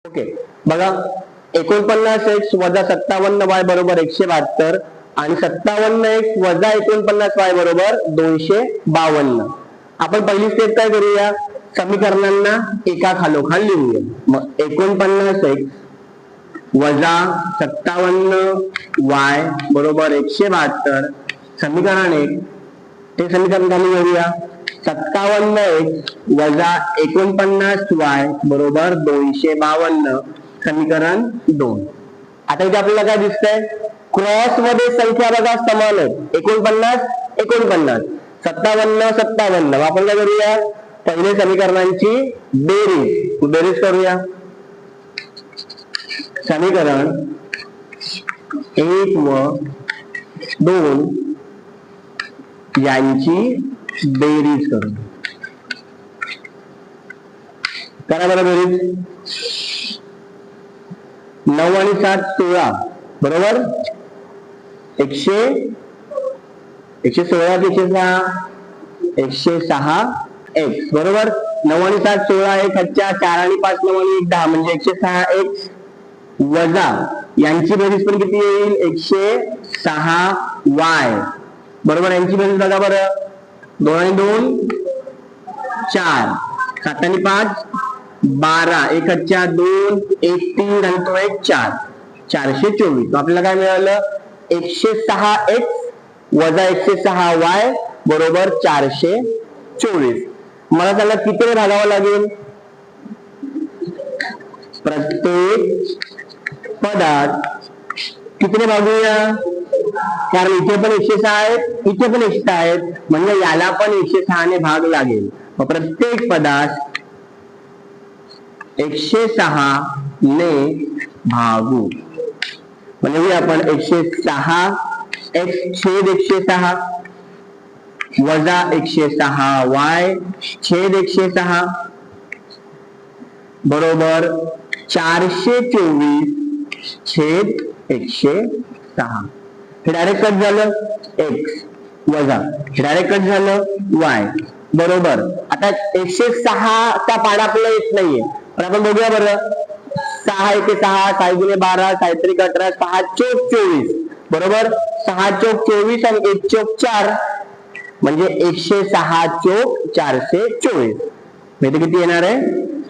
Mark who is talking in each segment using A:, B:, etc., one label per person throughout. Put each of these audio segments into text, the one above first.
A: Okay बघा 49x वजा 57y बरोबर 172 आणि 57x वजा 49y बरोबर 252. आपण पहिली स्टेप काय करूया, समीकरणांना एका खालोखाल लिहूया. मग 49x वजा 57y बरोबर 172 समीकरण 1. ते समीकरण खाली लिहूया. 57x वजा 49y बरोबर 252 समीकरण 2. आता इथे आपल्याला काय दिसतंय, क्रॉस मध्ये संख्या बघा समान आहेत. 49 49 57 57. आपण काय करूया, पहिले समीकरणांची बेरीज करूया. समीकरण 1 व 2 यांची बेरीज करू. करा बरं बेरीज. 9 आणि 7 16 बरोबर 116 106 x बरोबर. 9 आणि 7 16 1 हातच्या 4 आणि 5 9 आणि 1 10 म्हणजे 106 x वजा यांची बेरीज पण किती येईल 106 y बरोबर. यांची बेरीज बघा बरं. 2 आणि 2 4 7 आणि 5 12 1 हातच्या 2 1 3 आणि तो 1 4 424. आपल्याला काय मिळालं 106 x वजा 106 y बरोबर 424. मला त्याला कितीने भागावं लागेल, प्रत्येक पदात कितीने भागूया, कारण इथे पण 106 आहेत इथे पण 106 आहेत म्हणजे याला पण 106 ने भाग लागेल. प्रत्येक पदात 106 ने भागू म्हणजे आपण 106 x छेद 106 वजा 106 y छेद 106 बरोबर 424 छेद 106. हे डायरेक्ट कट झालं x वजा हे डायरेक्ट कट झालं y बरोबर. आता 106 चा पाडा आपल्याला येत नाहीये पण आपण बघूया बरं. 6 1 6 6 गुणे 12 6 3 18 6 चौक 24 बरोबर. 6 चौक 24 आणि 1 चौक 4 म्हणजे 106 चौक 424 म्हणजे किती येणार आहे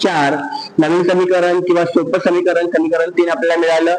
A: 4. नवीन समीकरण किंवा सोपं समीकरण 3 आपल्याला मिळालं.